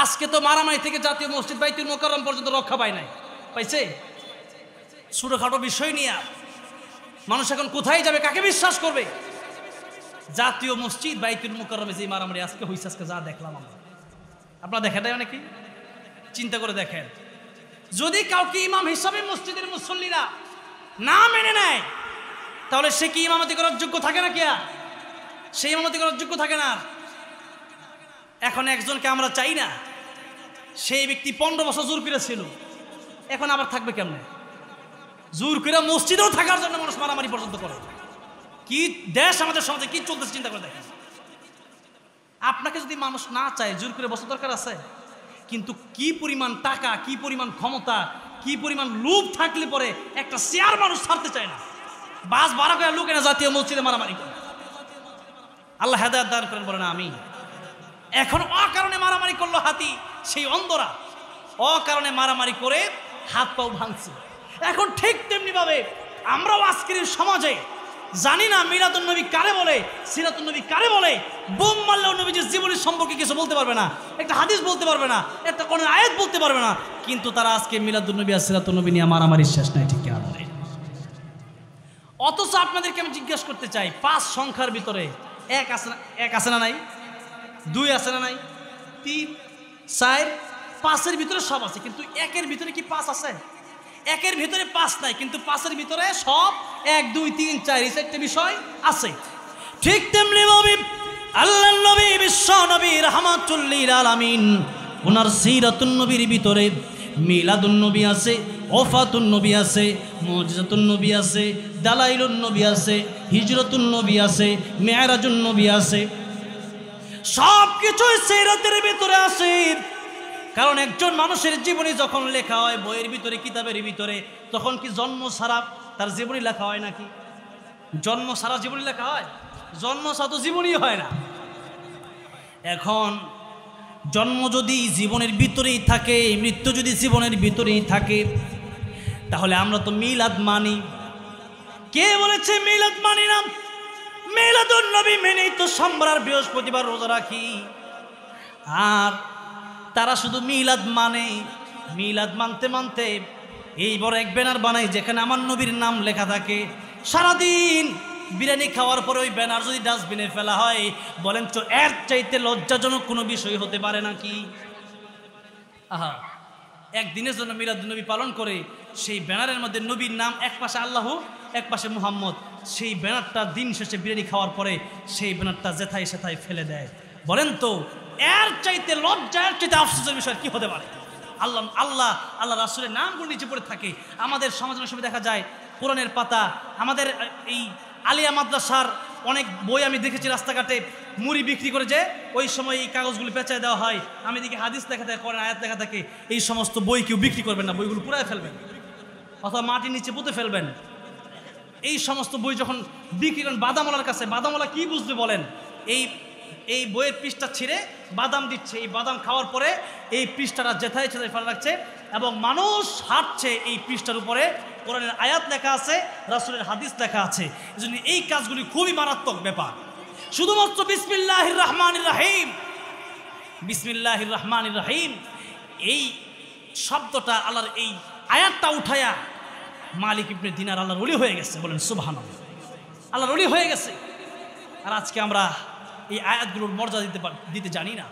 আজকে তো মারামারি থেকে জাতীয় মসজিদ বাইতুল মোকাররম পর্যন্ত রক্ষা পায় নাই, পাইছে? ছোটখাটো বিষয় নিয়ে মানুষ এখন কোথায় যাবে, কাকে বিশ্বাস করবে? জাতীয় মসজিদ বাইতুল মোকাররমে যে মারামারি আজকে হয়েছে, আজকে যা দেখলাম আমরা, আপনারা দেখেন নাই নাকি? চিন্তা করে দেখেন, যদি কাউকে ইমাম হিসাবে মসজিদের মুসল্লিরা না মেনে নেয়, তাহলে সে কি ইমামতি করার যোগ্য থাকে না? কি সে ইমামতি করার যোগ্য থাকে না? এখন একজনকে আমরা চাই না, সেই ব্যক্তি 15 বছর জোর করে ছিল, এখন আবার থাকবে কেমনে? জোর করে মসজিদেও থাকার জন্য মানুষ মারামারি পর্যন্ত করে। কি দেশ আমাদের সমাজে কি চলতেছে চিন্তা করে দেখেন। আপনাকে যদি মানুষ না চায়, জোর করে বসার দরকার আছে? কিন্তু কি পরিমাণ টাকা, কি পরিমাণ ক্ষমতা, কি পরিমাণ লোভ থাকলে পরে একটা শেয়ার মানুষ ছাড়তে চায় না। বাস ভাড়া করে লোক এনে জাতীয় মসজিদে মারামারি করে। আল্লাহ হেদায়েত দান করেন, বলেন আমিন। এখন অকারণে মারামারি করলো হাতি, সেই অন্ধরা অকারণে মারামারি করে হাত পাও ভাঙছে। এখন ঠিক তেমনি ভাবে আমরাও আজকের সমাজে জানি না মিলাদুন নবী কারে বলে, সিরাতুন নবী কারে বলে। বোম মারলেও নবীজির জীবনের সম্পর্কে কিছু বলতে পারবে না, একটা হাদিস বলতে পারবে না, একটা কোন আয়াত বলতে পারবে না, কিন্তু তারা আজকে মিলাদুন নবী আর সিরাতুন নবী নিয়ে মারামারি শেষ নাই, ঠিক কিনা বলে? অথচ আপনাদেরকে আমি জিজ্ঞাসা করতে চাই, 5 সংখ্যার ভিতরে এক আছে না নাই? 2 আছে না নাই? 3, 4, 5-এর ভিতরে সব আছে, কিন্তু 1-এর ভিতরে কি 5 আছে? 1-এর ভিতরে 5 নাই, কিন্তু 5-এর ভিতরে সব 1, 2, 3, 4 এই 4টে বিষয় আছে। ঠিক তেমনি ভাবে আল্লাহর নবী, বিশ্ব নবী রাহমাতুল লিল আলামিন, ওনার সিরাতুন নবীর ভিতরে মিলাদুন নবী আছে, ওফাতুন নবী আছে, মুজিজাতুন নবী আছে, দালাইলুন নবী আছে, হিজরতুন নবী আছে, মেরাজুন নবী আছে, সব কিছুই সিরাতের ভিতরে আছে। কারণ একজন মানুষের জীবনী যখন লেখা হয় বইয়ের ভিতরে, কিতাবের ভিতরে, তখন কি জন্ম ছাড়া তার জীবনী লেখা হয় নাকি? জন্ম ছাড়া জীবনী লেখা হয়? জন্ম ছাড়া তো জীবনী হয় না। এখন জন্ম যদি জীবনের ভিতরেই থাকে, মৃত্যু যদি জীবনের ভিতরেই থাকে, তাহলে আমরা তো মিলাদ মানি। কে বলেছে মিলাদ মানি না? মিলাদুন নবী মেনেই তো সোমবার আর বৃহস্পতিবার রোজা রাখি। আর তারা শুধু মিলাদ মানে, মিলাদ মানতে মানতে এই বড় এক ব্যানার বানায় যেখানে আমার নবীর নাম লেখা থাকে। সারাদিন বিরিয়ানি খাওয়ার পরে ওই ব্যানার যদি ডাস্টবিনে ফেলা হয়, বলেন তো এর চাইতে লজ্জাজনক কোনো বিষয় হতে পারে নাকি? আহা, একদিনের জন্য মিলাদুন নবী পালন করে সেই ব্যানারের মধ্যে নবীর নাম, এক পাশে আল্লাহ, এক পাশে মুহাম্মদ, সেই ব্যানারটা দিন শেষে বিরিয়ানি খাওয়ার পরে সেই ব্যানারটা যেথায় সেথায় ফেলে দেয়। বলেন তো এর চাইতে লজ্জা, এর চাইতে আফসোসের বিষয় কি হতে পারে? আল্লাহ আল্লাহ আল্লাহ রাসূলের নামগুলো নিচে পড়ে থাকে। আমাদের সমাজের সময় দেখা যায় কোরআনের পাতা, আমাদের এই আলিয়া মাদ্রাসার অনেক বই আমি দেখেছি রাস্তাঘাটে মুড়ি বিক্রি করে, যে ওই সময় এই কাগজগুলো পেঁচায় দেওয়া হয়। আমি দেখি হাদিস লেখা থাকে, কোরআন আয়াত লেখা থাকে, এই সমস্ত বই কেউ বিক্রি করবেন না, বইগুলো পুরায় ফেলবেন অথবা মাটির নিচে পুঁতে ফেলবেন। এই সমস্ত বই যখন বিক্রি করেন বাদামওয়ালার কাছে, বাদামওয়ালা কি বুঝবে বলেন? এই বইয়ের পৃষ্ঠা ছিঁড়ে বাদাম দিচ্ছে, এই বাদাম খাওয়ার পরে এই পৃষ্ঠাটা যেথায় সেথায় ফেলা রাখছে, এবং মানুষ হাঁটছে এই পৃষ্ঠার উপরে, কোরআনের আয়াত লেখা আছে, রাসূলের হাদিস লেখা আছে। এজন্য এই কাজগুলি খুবই মারাত্মক ব্যাপার। শুধুমাত্র বিসমিল্লাহির রহমানির রহিম, বিসমিল্লাহির রহমানির রহিম এই শব্দটা, আল্লাহর এই আয়াতটা উঠায়া মালিক ইবনে দিনার আল্লাহর ওলি হয়ে গেছে, বলেন সুবহানাল্লাহ, আল্লাহর ওলি হয়ে গেছে। আর আজকে আমরা এই আয়াতগুলোর মর্যাদা দিতে জানি না।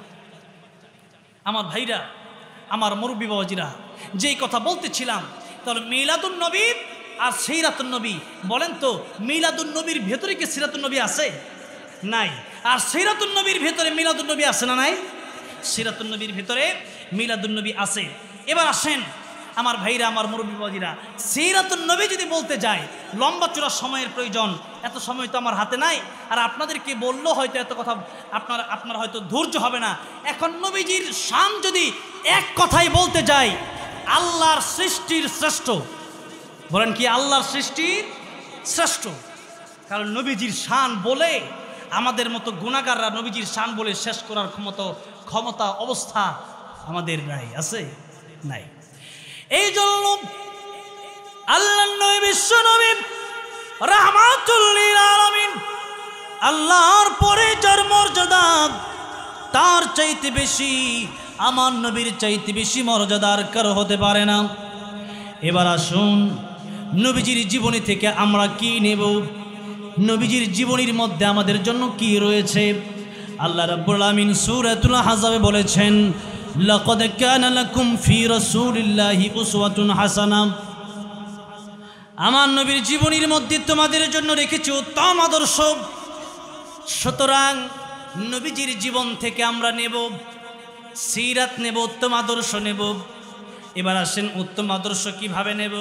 আমার ভাইরা, আমার মুরব্বী বাবাজিরা, যেই কথা বলতেছিলাম, তাহলে মিলাদুন নবী আর সিরাতুন নবী, বলেন তো মিলাদুন নবীর ভেতরে কি সিরাতুন নবী আছে? নাই। আর সিরাতুন নবীর ভেতরে মিলাদুন নবী আছে না নাই? সিরাতুন নবীর ভেতরে মিলাদুন নবী আছে। এবার আসেন আমার ভাইরা, আমার মুরব্বী বাবাজিরা, সিরাতুন নবী যদি বলতে যায় লম্বা চূড়া সময়ের প্রয়োজন, এত সময় তো আমার হাতে নাই। আর আপনাদেরকে বললেও হয়তো এত কথা আপনার হয়তো ধৈর্য হবে না। এখন নবীজির শান যদি এক কথাই বলতে যাই, আল্লাহর সৃষ্টির শ্রেষ্ঠ, বলেন কি আল্লাহর সৃষ্টির শ্রেষ্ঠ। কারণ নবীজির শান বলে আমাদের মতো গুনাহগাররা নবীজির শান বলে শেষ করার ক্ষমতা অবস্থা আমাদের নাই, আছে নাই। এই জন্য আল্লাহর নবী, বিশ্ব নবী রাহমাতুল লিল আলামিন, আল্লাহর পরে যার মর্যাদা তার চাইতে বেশি আমার নবীর চাইতে বেশি মর্যাদার কারো হতে পারে না। এবার আসুন নবীজির জীবনী থেকে আমরা কি নেব, নবীজির জীবনীর মধ্যে আমাদের জন্য কি রয়েছে। আল্লাহ রাব্বুল আমিন সূরাতুল আহজাবে বলেছেন, লাকাদ কানা লাকুম ফি রাসূলিল্লাহি উসওয়াতুন হাসানাহ। আমার নবীর জীবনীর মধ্যে তোমাদের জন্য রেখেছি উত্তম আদর্শ। সুতরাং নবীজির জীবন থেকে আমরা নেব, সিরাত নেব, উত্তম আদর্শ নেব। এবার আসেন উত্তম আদর্শ কিভাবে নেব।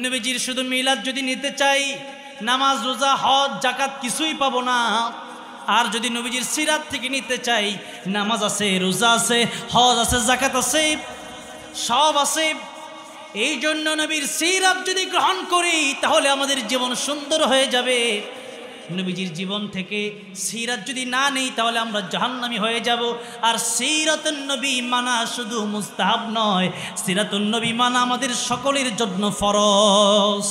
নবীজির শুধু মিলাদ যদি নিতে চাই, নামাজ রোজা হজ জাকাত কিছুই পাবো না। আর যদি নবীজির সিরাত থেকে নিতে চাই, নামাজ আছে, রোজা আছে, হজ আছে, জাকাত আছে, সব আছে। এই জন্য নবীর সিরাত যদি গ্রহণ করি তাহলে আমাদের জীবন সুন্দর হয়ে যাবে। নবীজির জীবন থেকে সিরাত যদি না নেই তাহলে আমরা জাহান্নামী হয়ে যাব। আর সিরাতুন নবী মানা শুধু মুস্তাহাব নয়, সিরাতুন নবী মানা আমাদের সকলের জন্য ফরজ।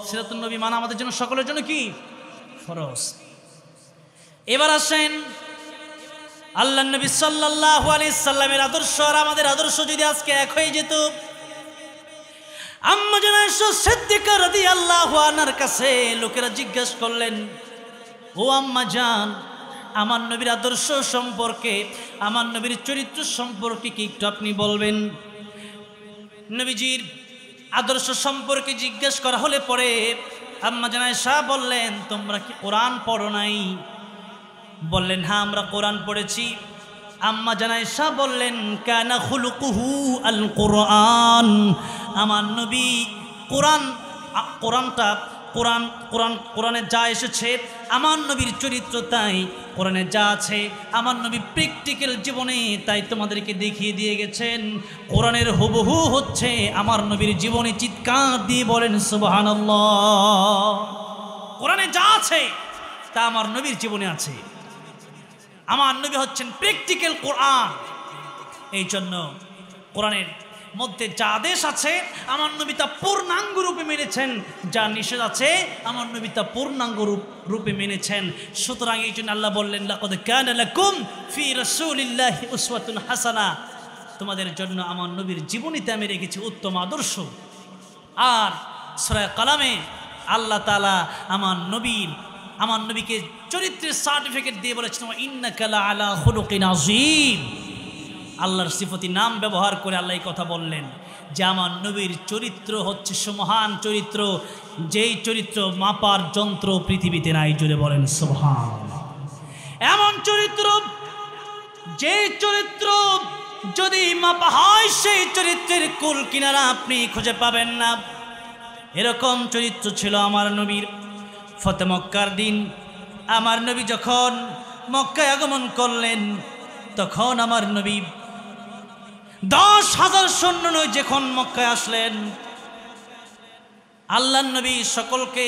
সিরাতুন নবী মানা আমাদের জন্য সকলের জন্য কি ফরজ। এবার আসেন আল্লাহ নবী সাল্লাল্লাহু আলাইহি সাল্লামের আদর্শ আর আমাদের আদর্শ যদি আজকে এক হয়ে যেত। আম্মা জান আয়েশা সিদ্দিকা রাদিয়াল্লাহু আনহার কাছে লোকেরা জিজ্ঞাসা করলেন, ও আম্মা জান, আমার নবীর আদর্শ সম্পর্কে, আমার নবীর চরিত্র সম্পর্কে কি একটু আপনি বলবেন। নবীজির আদর্শ সম্পর্কে জিজ্ঞাসা করা হলে পরে আম্মা জান আয়েশা বললেন, তোমরা কি কোরআন পড়ো নাই? বললেন, হ্যাঁ আমরা কোরআন পড়েছি। আম্মা জান আয়েশা বললেন, কানা খুলুকুহু আল কোরআন। আমার নবী কোরআনে যা এসেছে আমার নবীর চরিত্র তাই, কোরআনে যা আছে আমার নবী প্র্যাকটিক্যাল জীবনে তাই তোমাদেরকে দেখিয়ে দিয়ে গেছেন। কোরআনের হুবহু হচ্ছে আমার নবীর জীবনে। চিৎকার দিয়ে বলেন সুবহানাল্লাহ। কোরআনে যা আছে তা আমার নবীর জীবনে আছে। আমার নবী হচ্ছেন প্র্যাকটিক্যাল কোরআন। এই জন্য কোরআনের মধ্যে যা আদেশ আছে আমার নবী তা পূর্ণাঙ্গ রূপে মেনেছেন, যা নিষেধ আছে আমার নবী তা পূর্ণাঙ্গ রূপে মেনেছেন। সুতরাং এই জন্য আল্লাহ বললেন, লাকাদ কানা লাকুম ফি রাসূলিল্লাহি উসওয়াতুন হাসানাহ। তোমাদের জন্য আমার নবীর জীবনীতে আমি রেখেছি উত্তম আদর্শ। আর সূরা কালামে আল্লাহ তাআলা আমার নবীকে চরিত্রের সার্টিফিকেট দিয়ে বলেছেন, ইন্নাকা লা আলা খুলুকিন আযীম। আল্লাহর সিফতি নাম ব্যবহার করে আল্লাহ এই কথা বললেন যে আমার নবীর চরিত্র হচ্ছে সুমহান চরিত্র, যেই চরিত্র মাপার যন্ত্র পৃথিবীতে নাই। জুড়ে বলেন সুবহানাল্লাহ। এমন চরিত্র, যে চরিত্র যদি মাপা হয় সেই চরিত্রের কুল কিনারা আপনি খুঁজে পাবেন না। এরকম চরিত্র ছিল আমার নবীর। ফতে মক্কার দিন আমার নবী যখন মক্কায় আগমন করলেন, তখন আমার নবী 10,000 সৈন্য নয় যখন মক্কায় আসলেন, আল্লাহর নবী সকলকে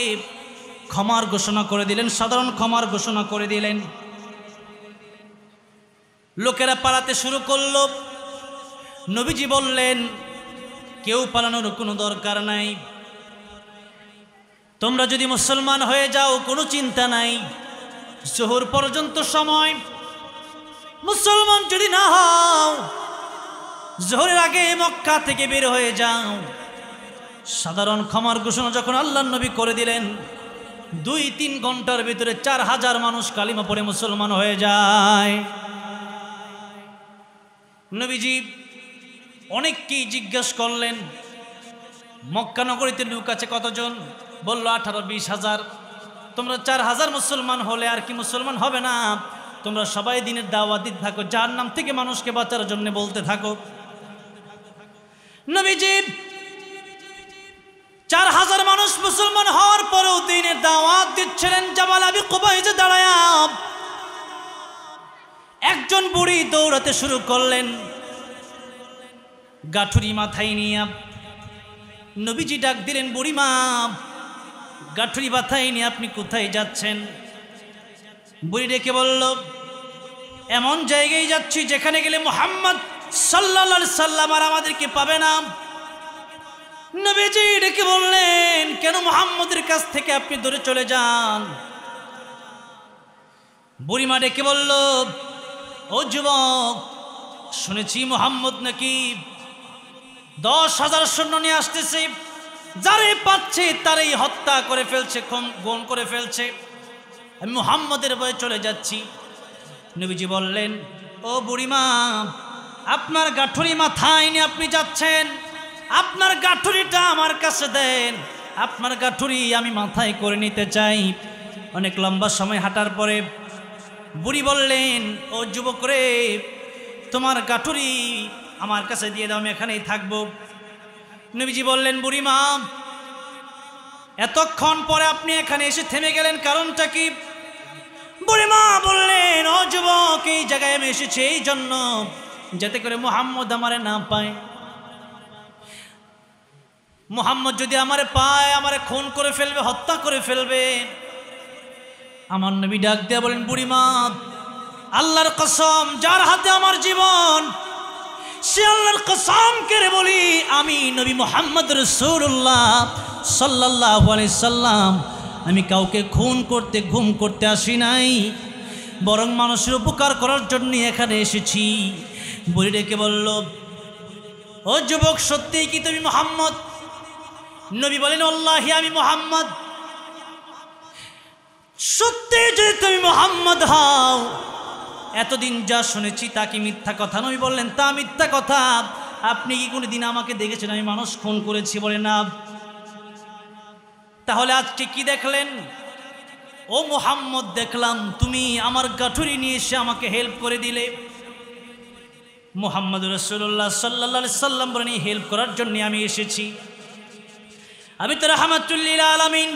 ক্ষমার ঘোষণা করে দিলেন, সাধারণ ক্ষমার ঘোষণা করে দিলেন। লোকেরা পালাতে শুরু করলো। নবীজি বললেন, কেউ পালানোর কোনো দরকার নাই। তোমরা যদি মুসলমান হয়ে যাও কোনো চিন্তা নাই, জোহর পর্যন্ত সময়। মুসলমান যদি না হও, জোহরের আগে মক্কা থেকে বের হয়ে যাও। সাধারণ ক্ষমার ঘোষণা যখন আল্লাহর নবী করে দিলেন, 2-3 ঘন্টার ভিতরে 4,000 মানুষ কালিমা পড়ে মুসলমান হয়ে যায়। নবীজি অনেককেই জিজ্ঞাসা করলেন, মক্কা নগরীতে লোক আছে কতজন? বলল 18-20 হাজার। তোমরা 4,000 মুসলমান হলে আর কি মুসলমান হবে না? তোমরা সবাই দিনের দাওয়াত দিতে থাকো, জাহান্নাম থেকে মানুষকে বাঁচার জন্য বলতে থাকো। নবীজি 4,000 মানুষ মুসলমান হওয়ার পরেও দিনের দাওয়াত দিচ্ছিলেন। জাবাল আবি কুবাইসে দাঁড়ায়া একজন বুড়ি দৌড়াতে শুরু করলেন, গাঠুরি মাথায় নিয়ে। নবীজি ডাক দিলেন, বুড়িমা, গাঠুরি মাথায় নিয়ে আপনি কোথায় যাচ্ছেন? বুড়ি ডেকে বলল, এমন জায়গায় যাচ্ছি যেখানে গেলে মুহাম্মদ সাল্লাল্লাহু আলাইহি সাল্লাম আর আমাদেরকে পাবে না। নবীজি ডেকে বললেন, কেন মুহাম্মদের কাছ থেকে আপনি দূরে চলে যান? বুড়িমা ডেকে বলল, ও যুবক, শুনেছি মুহাম্মদ নাকি 10,000 সৈন্য নিয়ে আসতেছে, যারে পাচ্ছে তারই হত্যা করে ফেলছে, খুন করে ফেলছে। আমি মুহাম্মদের ভয়ে চলে যাচ্ছি। নবীজি বললেন, ও বুড়িমা, আপনার গাঠুরি মাথায় নিয়ে আপনি যাচ্ছেন, আপনার গাঠুরিটা আমার কাছে দেন, আপনার গাঠুরি আমি মাথায় করে নিতে চাই। অনেক লম্বা সময় হাঁটার পরে বুড়ি বললেন, ও যুবক রে, তোমার গাঠুরি আমার কাছে দিয়ে দাও, আমি এখানেই থাকবো। নবীজি বললেন, বুড়িমা, এতক্ষণ পরে আপনি এখানে এসে থেমে গেলেন, কারণটা কি? বুড়িমা বললেন, ও যুবক, এই জায়গায় আমি এসেছি এই জন্য যাতে করে মুহাম্মদ আমারে না পায়। মুহাম্মদ যদি আমারে পায় আমারে খুন করে ফেলবে, হত্যা করে ফেলবে। আমার নবী ডাক দিয়ে বলেন, বুড়িমা, আল্লাহর কসম, যার হাতে আমার জীবন, সে আল্লাহর কসম করে বলি, আমি নবী মুহাম্মদ রাসূলুল্লাহ সাল্লাল্লাহু আলাইহি সাল্লাম, আমি কাউকে খুন করতে গুম করতে আসি নাই, বরং মানুষের উপকার করার জন্য এখানে এসেছি। বুড়ি ডেকে বলল, ও যুবক, সত্যিই কি তুমি মুহাম্মদ? নবী বলেন, আল্লাহি আমি মুহাম্মদ। সত্যি যদি তুমি মুহাম্মদ হও, এতদিন যা শুনেছি তা কি মিথ্যা কথা? নবী বললেন, তা মিথ্যা কথা। আপনি কি কোনোদিন আমাকে দেখেছেন আমি মানুষ খুন করেছি? বলে না। তাহলে আজকে কি দেখলেন? ও মুহাম্মদ, দেখলাম তুমি আমার গাঠুরি নিয়ে এসে আমাকে হেল্প করে দিলে। মুহাম্মদ রাসূলুল্লাহ সাল্লাল্লাহু আলাইহি সাল্লাম বলেন, হেল্প করার জন্য আমি এসেছি। আমি তো রাহমাতুল লিল আলামিন,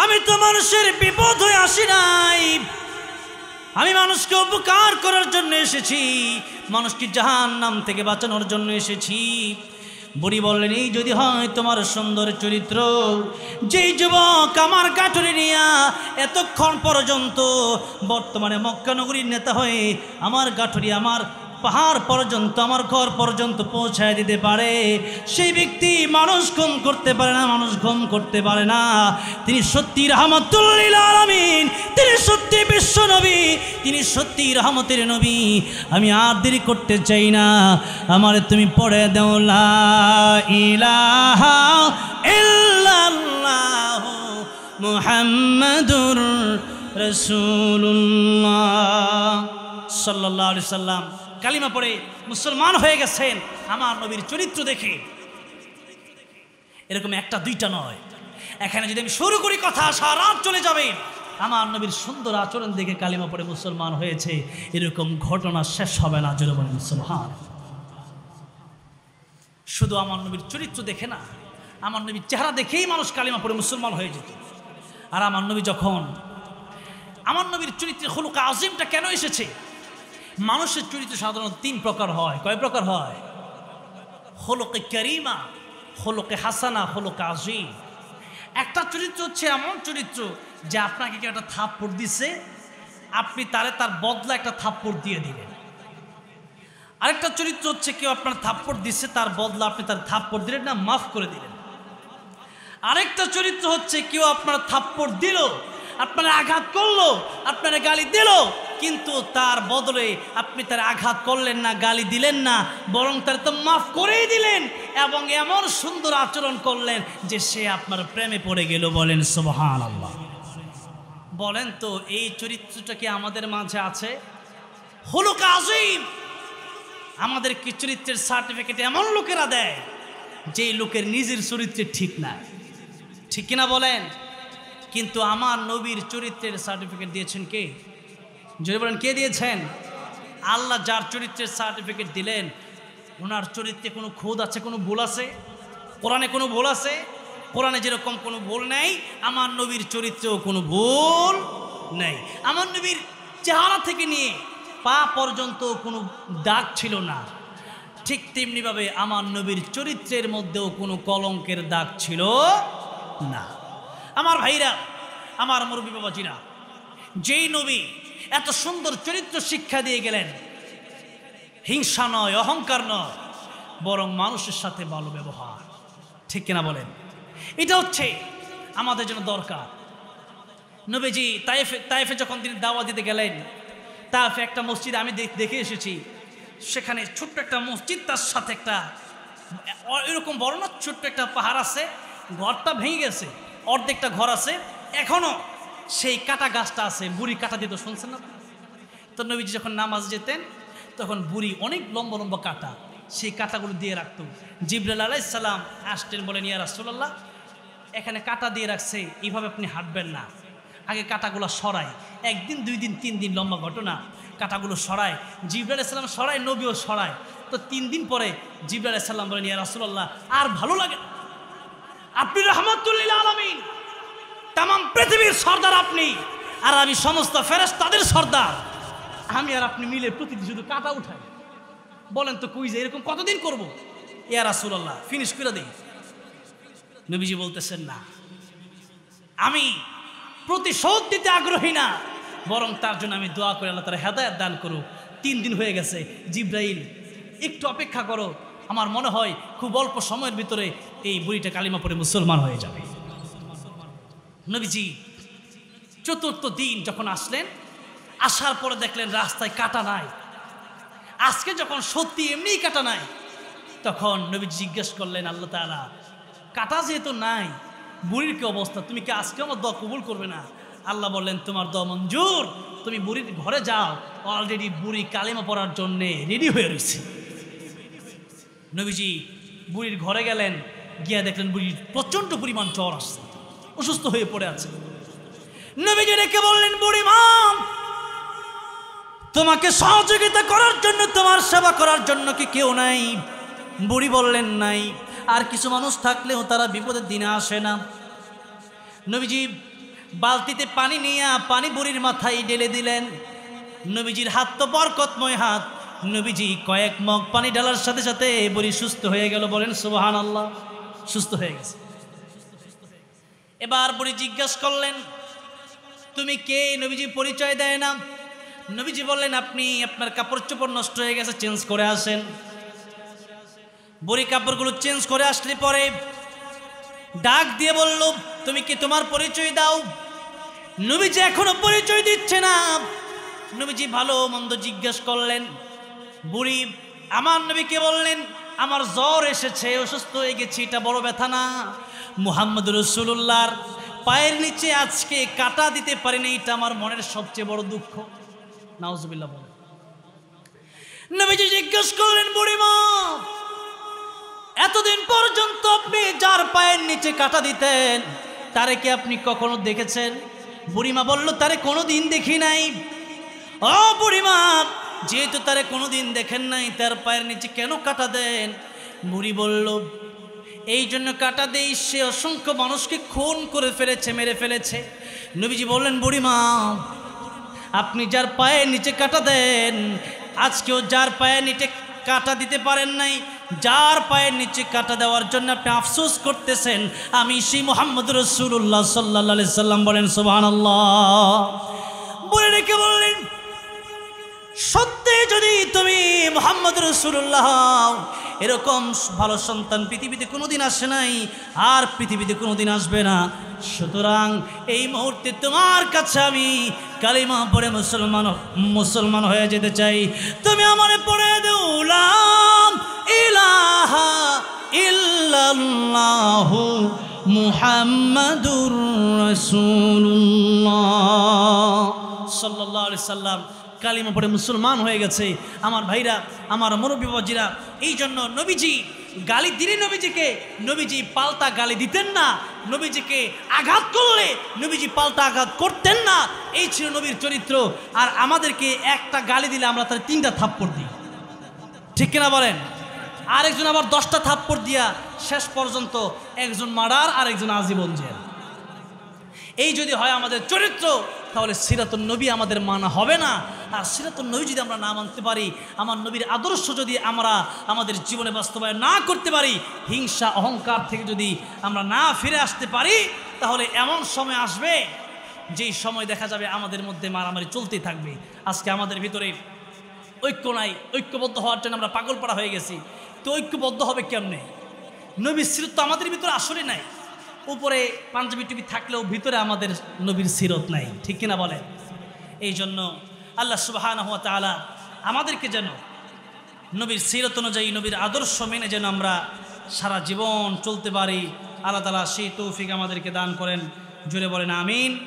আমি তো মানুষের বিপদ হয়ে আসি নাই, আমি মানুষকে উপকার করার জন্য এসেছি, মানুষকে জাহান্নাম থেকে বাঁচানোর জন্য এসেছি। বুড়ি বললেন, এই যদি হয় তোমার সুন্দর চরিত্র, যেই যুবক আমার গাঠুরি নিয়া এতক্ষণ পর্যন্ত বর্তমানে মক্কা নগরীর নেতা হয়ে আমার গাঠুরি আমার পাহাড় পর্যন্ত, আমার ঘর পর্যন্ত পৌঁছায় দিতে পারে, সেই ব্যক্তি মানুষ খুন করতে পারে না, মানুষ খুন করতে পারে না। তিনি সত্যি রাহমাতুল লিল আলামিন, তিনি সত্যি বিশ্ব নবী, তিনি সত্যি রহমতের নবী। আমি আর দেরি করতে চাই না, আমারে তুমি পড়ে দাও লা ইলাহা ইল্লাল্লাহ মুহাম্মাদুর রাসূলুল্লাহ সাল্লাল্লাহু আলাইহি সাল্লাম। কালিমা পড়ে মুসলমান হয়ে গেছেন আমার নবীর চরিত্র দেখে। এরকম একটা দুইটা নয়, এখানে যদি আমি শুরু করি কথা সারা রাত চলে যাবে। আমার নবীর সুন্দর আচরণ দেখে কালিমা পড়ে মুসলমান হয়েছে, এরকম ঘটনা শেষ হবে না। জোরে বলেন সুবহান। শুধু আমার নবীর চরিত্র দেখে না, আমার নবীর চেহারা দেখেই মানুষ কালিমা পড়ে মুসলমান হয়ে যেত। আর আমার নবী যখন, আমার নবীর চরিত্রের খুলুক আজিমটা কেন এসেছে? মানুষের চরিত্র সাধারণত তিন প্রকার হয়। কয় প্রকার হয়? খুলুকে কারিমা, খুলুকে হাসানা, খুলুকে আজিম। একটা চরিত্র হচ্ছে এমন চরিত্র যে আপনাকে কেউ একটা থাপ্পড় দিচ্ছে, আপনি তার বদলা একটা থাপ্পড় দিয়ে দিলেন। আরেকটা চরিত্র হচ্ছে কেউ আপনার থাপ্পড় দিচ্ছে, তার বদলা আপনি তার থাপ্পড় দিলেন না, মাফ করে দিলেন। আরেকটা চরিত্র হচ্ছে কেউ আপনার থাপ্পড় দিল, আপনারা আঘাত করলো, আপনারা গালি দিল, কিন্তু তার বদলে আপনি তার আঘাত করলেন না, গালি দিলেন না, বরং তার তো মাফ করেই দিলেন এবং এমন সুন্দর আচরণ করলেন যে সে আপনার প্রেমে পড়ে গেল। বলেন সুবহানাল্লাহ। বলেন তো এই চরিত্রটা কি আমাদের মাঝে আছে? খুলুক আজিম। আমাদের কি চরিত্রের সার্টিফিকেট এমন লোকেরা দেয় যেই লোকের নিজের চরিত্রে ঠিক না, ঠিক কিনা বলেন? কিন্তু আমার নবীর চরিত্রের সার্টিফিকেট দিয়েছেন কে? যদি বলেন কে দিয়েছেন? আল্লাহ যার চরিত্রের সার্টিফিকেট দিলেন, ওনার চরিত্রে কোনো খুঁত আছে, কোনো ভুল আছে? কোরআনে কোনো ভুল আছে? কোরআনে যেরকম কোনো ভুল নেই, আমার নবীর চরিত্রেও কোনো ভুল নেই। আমার নবীর চেহারা থেকে নিয়ে পা পর্যন্ত কোনো দাগ ছিল না। ঠিক তেমনিভাবে আমার নবীর চরিত্রের মধ্যেও কোনো কলঙ্কের দাগ ছিল না। আমার ভাইরা, আমার মুরব্বী বাবাজিরা, যেই নবী এত সুন্দর চরিত্র শিক্ষা দিয়ে গেলেন, হিংসা নয়, অহংকার নয়, বরং মানুষের সাথে ভালো ব্যবহার, ঠিক কিনা বলেন? এটা হচ্ছে আমাদের জন্য দরকার। নবীজি তায়েফে যখন তিনি দাওয়াত দিতে গেলেন, তায়েফে একটা মসজিদে আমি দেখে এসেছি, সেখানে ছোট্ট একটা মসজিদ, তার সাথে একটা এরকম বড় না, ছোট্ট একটা পাহাড় আছে, ঘরটা ভেঙে গেছে, অর্ধেকটা ঘর আছে, এখনো সেই কাটা গাছটা আছে, বুড়ি কাটা দিত, শুনছেন না? তো নবীজি যখন নামাজ যেতেন তখন বুড়ি অনেক লম্বা লম্বা কাটা, সেই কাটাগুলো দিয়ে রাখতো। জিবরাইল আলাইহিস সালাম আসতেন, বলেন ইয়া রাসূলুল্লাহ, এখানে কাটা দিয়ে রাখছে, এইভাবে আপনি হাঁটবেন না, আগে কাটাগুলো সরায়। একদিন, 2 দিন, 3 দিন লম্বা ঘটনা, কাটাগুলো সরায়, জিবরাইল আলাইহিস সালাম সরায়, নবীও সরায়। তো 3 দিন পরে জিবরাইল আলাইহিস সালাম বলেন ইয়া রাসূলুল্লাহ, আর ভালো লাগে না, আপনি রাহমাতুল লিল আলামিন, তাম পৃথিবীর সর্দার আপনি, আর আমি সমস্ত ফেরেশতাদের সর্দার, আমি আর আপনি মিলে প্রতিদিন শুধু কাটা উঠাই, বলেন তো কই যে এরকম কতদিন করব? ইয়া রাসূলুল্লাহ, ফিনিশ করে দেই। নবীজি বলতেছেন না, আমি প্রতিশোধ দিতে আগ্রহী না, বরং তার জন্য আমি দোয়া করি আল্লাহ তাআলা হেদায়েত দান করুক। 3 দিন হয়ে গেছে, জিবরাইল একটু অপেক্ষা করো, আমার মনে হয় খুব অল্প সময়ের ভিতরে এই বুড়িটা কালিমা পড়ে মুসলমান হয়ে যাবে। নবীজি 4th দিন যখন আসলেন, আসার পরে দেখলেন রাস্তায় কাটা নাই। আজকে যখন সত্যি এমনিই কাটা নাই, তখন নবীজি জিজ্ঞেস করলেন আল্লাহ তাআলা, কাটা যেহেতু নাই, বুড়ির কি অবস্থা, তুমি কি আজকে আমার দোয়া কবুল করবে না? আল্লাহ বললেন, তোমার দোয়া মঞ্জুর, তুমি বুড়ির ঘরে যাও, অলরেডি বুড়ি কালিমা পড়ার জন্য রেডি হয়ে রয়েছে। নবীজি বুড়ির ঘরে গেলেন, গিয়া দেখলেন বুড়ির প্রচন্ড পরিমাণ জ্বর আসছে, অসুস্থ হয়ে পড়ে আছে। নবীজি ডেকে বললেন, বুড়ি মা, তোমাকে সহযোগিতা করার জন্য, তোমার সেবা করার জন্য কি কেউ নাই? বুড়ি বললেন, নাই, আর কিছু মানুষ থাকলেও তারা বিপদের দিনে আসে না। নবীজি বালতিতে পানি নিয়ে পানি বুড়ির মাথায় ঢেলে দিলেন। নবীজির হাত তো বরকতময় হাত, নবীজি কয়েক মগ পানি ঢালার সাথে সাথে বুড়ি সুস্থ হয়ে গেল, বলেন সুবহানাল্লাহ, সুস্থ হয়ে গেছে। এবার বুড়ি জিজ্ঞাসা করলেন, তুমি কে? নবীজি পরিচয় দেয় না। নবীজি বললেন, আপনি, আপনার কাপড় চোপড় নষ্ট হয়ে গেছে, চেঞ্জ করে আসেন। বুড়ি কাপড়গুলো চেঞ্জ করে আসলে পরে ডাক দিয়ে বলল, তুমি কি, তোমার পরিচয় দাও। নবীজি এখনো পরিচয় দিচ্ছে না। নবীজি ভালো মন্দ জিজ্ঞেস করলেন। বুড়ি আমার নবীকে বললেন, আমার জ্বর এসেছে, অসুস্থ হয়ে গেছি, এটা বড় ব্যথা না, মুহাম্মদ রাসূলুল্লাহর পায়ের নিচে আজকে কাটা দিতে পারিনি, এটা আমার মনের সবচেয়ে বড় দুঃখ। নাউজুবিল্লাহ বলেন। নবীজি জিজ্ঞেস করলেন, বুড়িমা, এতদিন পর্যন্ত আপনি যার পায়ের নিচে কাটা দিতেন, তারে কি আপনি কখনো দেখেছেন? বুড়িমা বলল, তারে কোনোদিন দেখি নাই। ও বুড়িমা, যেহেতু তারে কোনোদিন দেখেন নাই, তার পায়ের নিচে কেন কাটা দেন? বুড়ি বলল, এই জন্য কাটা দেই, সে অসংখ্য মানুষকে খুন করে ফেলেছে, মেরে ফেলেছে। নবীজি বললেন, বুড়িমা, আপনি যার পায়ের নিচে কাটা দেন, আজকেও যার পায়ের নিচে কাটা দিতে পারেন নাই, যার পায়ের নিচে কাটা দেওয়ার জন্য আপনি আফসোস করতেছেন, আমি সেই মুহাম্মদ রাসূলুল্লাহ সাল্লাল্লাহু আলাইহি সাল্লাম, বলেন সুবহানাল্লাহ। বলে রেখে বললেন, সত্যি যদি তুমি মুহাম্মদ রাসূলুল্লাহ, এরকম ভালো সন্তান পৃথিবীতে কোনোদিন আসে নাই, আর পৃথিবীতে কোনোদিন আসবে না। সুতরাং এই মুহূর্তে তোমার কাছে আমি কালিমা পড়ে মুসলমান হয়ে যেতে চাই। তুমি আমারে পড়ে দাও, লা ইলাহা ইল্লাল্লাহু মুহাম্মাদুর রাসূলুল্লাহ সাল্লাল্লাহু আলাইহি সাল্লাম কালিমা পড়ে মুসলমান হয়ে গেছে। আমার ভাইরা, আমার মুরব্বী বাবাজিরা, এই জন্য নবীজি গালি দিলে নবীজিকে, নবীজি পাল্টা গালি দিতেন না। নবীজিকে আঘাত করলে নবীজি পাল্টা আঘাত করতেন না। এই ছিল নবীর চরিত্র। আর আমাদেরকে একটা গালি দিলে আমরা তার 3টা থাপ্পড় দিই, ঠিক কিনা বলেন? আরেকজন আবার 10টা থাপ্পড় দিয়া শেষ পর্যন্ত একজন মার্ডার আর একজন আজীবন জেল। এই যদি হয় আমাদের চরিত্র, তাহলে সিরাতুন নবী আমাদের মানা হবে না। আর সিরাতুন নবী যদি আমরা না মানতে পারি, আমার নবীর আদর্শ যদি আমরা আমাদের জীবনে বাস্তবায়ন না করতে পারি, হিংসা অহংকার থেকে যদি আমরা না ফিরে আসতে পারি, তাহলে এমন সময় আসবে যেই সময় দেখা যাবে আমাদের মধ্যে মারামারি চলতেই থাকবে। আজকে আমাদের ভিতরে ঐক্য নাই, ঐক্যবদ্ধ হওয়ার জন্য আমরা পাগলপাড়া হয়ে গেছি। তো ঐক্যবদ্ধ হবে কেমনে? নবীর সিরত তো আমাদের ভিতরে আসলে নাই। উপরে পাঞ্জাবি টুপি থাকলেও ভিতরে আমাদের নবীর সিরত নাই, ঠিক কিনা বলেন? এই জন্য আল্লাহ সুবহানাহু ওয়া তাআলা আমাদেরকে যেন নবীর সিরত অনুযায়ী নবীর আদর্শ মেনে যেন আমরা সারা জীবন চলতে পারি। আল্লাহ তাআলা সেই তৌফিক আমাদেরকে দান করেন। জোরে বলেন আমিন।